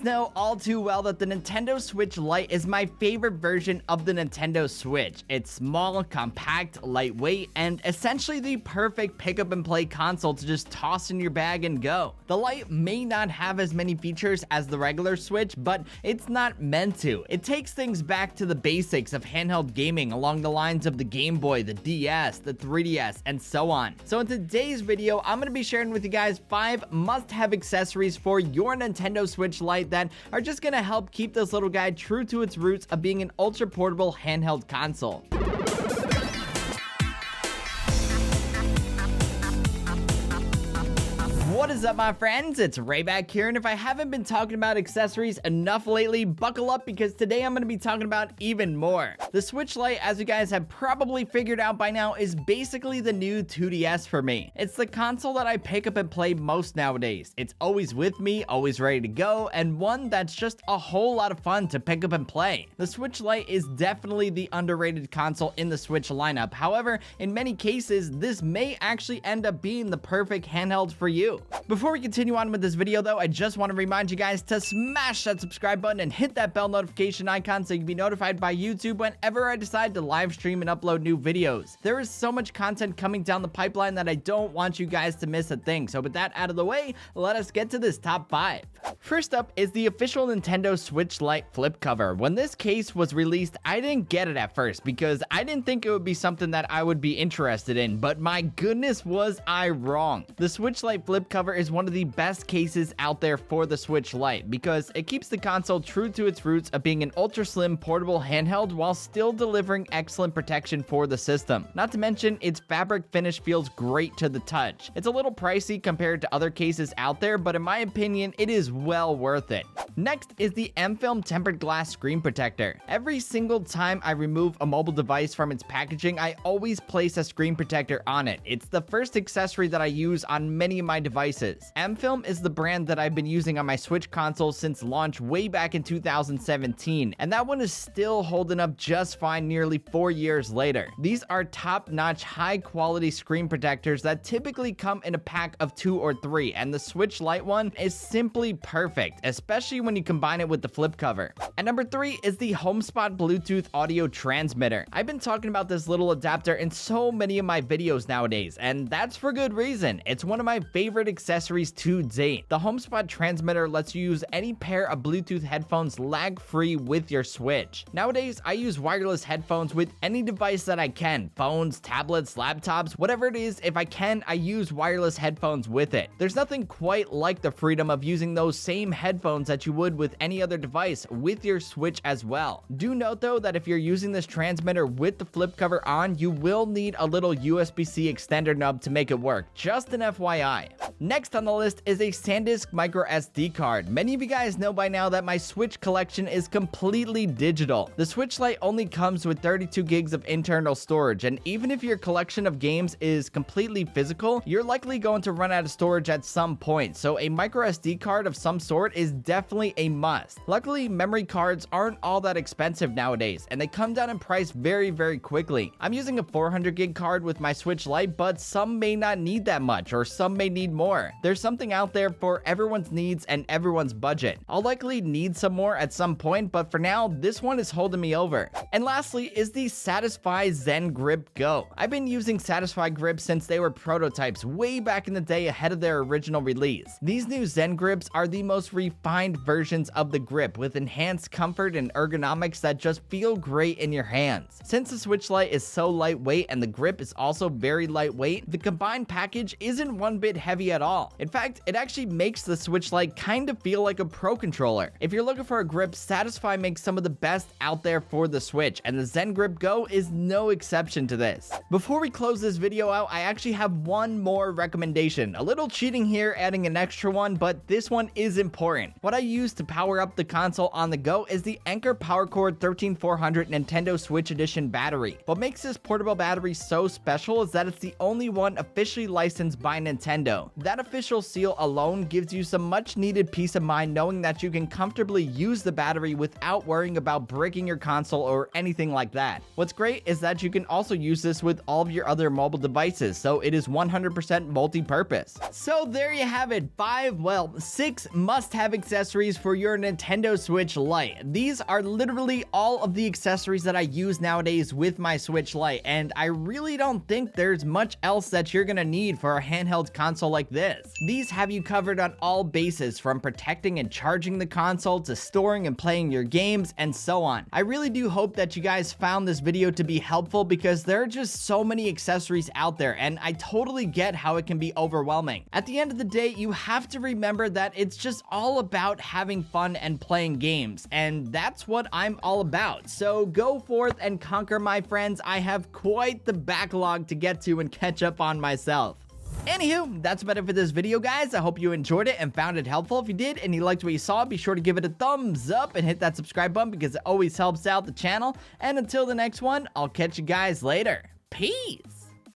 know all too well that the Nintendo Switch Lite is my favorite version of the Nintendo Switch. It's small, compact, lightweight, and essentially the perfect pick up and play console to just toss in your bag and go. The Lite may not have as many features as the regular Switch, but it's not meant to. It takes things back to the basics of handheld gaming along the lines of the Game Boy, the DS, the 3DS, and so on. So in today's video, I'm going to be sharing with you guys 5 must-have accessories for your Nintendo Switch Lite that are just going to help keep this little guy true to its roots of being an ultra-portable handheld console. What is up, my friends? It's Ray back here, and if I haven't been talking about accessories enough lately, buckle up because today I'm going to be talking about even more. The Switch Lite, as you guys have probably figured out by now, is basically the new 2DS for me. It's the console that I pick up and play most nowadays. It's always with me, always ready to go, and one that's just a whole lot of fun to pick up and play. The Switch Lite is definitely the underrated console in the Switch lineup. However, in many cases, this may actually end up being the perfect handheld for you. Before we continue on with this video though, I just want to remind you guys to smash that subscribe button and hit that bell notification icon so you can be notified by YouTube whenever I decide to live stream and upload new videos. There is so much content coming down the pipeline that I don't want you guys to miss a thing. So with that out of the way, let us get to this top 5. First up is the official Nintendo Switch Lite flip cover. When this case was released, I didn't get it at first because I didn't think it would be something that I would be interested in, but my goodness was I wrong. The Switch Lite flip cover is one of the best cases out there for the Switch Lite because it keeps the console true to its roots of being an ultra slim portable handheld while still delivering excellent protection for the system. Not to mention, its fabric finish feels great to the touch. It's a little pricey compared to other cases out there, but in my opinion, it is well worth it. Next is the M-Film tempered glass screen protector. Every single time I remove a mobile device from its packaging, I always place a screen protector on it. It's the first accessory that I use on many of my devices. M-Film is the brand that I've been using on my Switch console since launch way back in 2017, and that one is still holding up just fine nearly 4 years later. These are top-notch, high-quality screen protectors that typically come in a pack of 2 or 3, and the Switch Lite one is simply perfect, especially when you combine it with the flip cover. And number 3 is the HomeSpot Bluetooth audio transmitter. I've been talking about this little adapter in so many of my videos nowadays, and that's for good reason. It's one of my favorite accessories to date. The HomeSpot transmitter lets you use any pair of Bluetooth headphones lag-free with your Switch. Nowadays, I use wireless headphones with any device that I can. Phones, tablets, laptops, whatever it is, if I can, I use wireless headphones with it. There's nothing quite like the freedom of using those same headphones that you would with any other device with your Switch as well. Do note though that if you're using this transmitter with the flip cover on, you will need a little USB-C extender nub to make it work. Just an FYI. Next on the list is a SanDisk micro SD card. Many of you guys know by now that my Switch collection is completely digital. The Switch Lite only comes with 32 gigs of internal storage, and even if your collection of games is completely physical, you're likely going to run out of storage at some point, so a micro SD card of some sort is definitely a must. Luckily, memory cards aren't all that expensive nowadays, and they come down in price very quickly. I'm using a 400 gig card with my Switch Lite, but some may not need that much, or some may need more. There's something out there for everyone's needs and everyone's budget. I'll likely need some more at some point, but for now, this one is holding me over. And lastly is the Satisfy Zen Grip Go. I've been using Satisfy grips since they were prototypes way back in the day ahead of their original release. These new Zen grips are the most refined versions of the grip with enhanced comfort and ergonomics that just feel great in your hands. Since the Switch Lite is so lightweight and the grip is also very lightweight, the combined package isn't one bit heavy at all. In fact, it actually makes the Switch Lite kind of feel like a pro controller. If you're looking for a grip, Satisfy makes some of the best out there for the Switch, and the Zen Grip Go is no exception to this. Before we close this video out, I actually have one more recommendation. A little cheating here, adding an extra one, but this one is important. What I use to power up the console on the go is the Anker PowerCore 13400 Nintendo Switch Edition battery. What makes this portable battery so special is that it's the only one officially licensed by Nintendo. That official seal alone gives you some much needed peace of mind knowing that you can comfortably use the battery without worrying about breaking your console or anything like that. What's great is that you can also use this with all of your other mobile devices, so it is 100% multi-purpose. So there you have it, 6 must-have accessories accessories for your Nintendo Switch Lite. These are literally all of the accessories that I use nowadays with my Switch Lite, and I really don't think there's much else that you're gonna need for a handheld console like this. These have you covered on all bases, from protecting and charging the console to storing and playing your games and so on. I really do hope that you guys found this video to be helpful, because there are just so many accessories out there, and I totally get how it can be overwhelming. At the end of the day, you have to remember that it's just all about having fun and playing games, and that's what I'm all about. So go forth and conquer, my friends. I have quite the backlog to get to and catch up on myself. Anywho, that's about it for this video, guys. I hope you enjoyed it and found it helpful. If you did and you liked what you saw, be sure to give it a thumbs up and hit that subscribe button, because it always helps out the channel. And until the next one, I'll catch you guys later. Peace!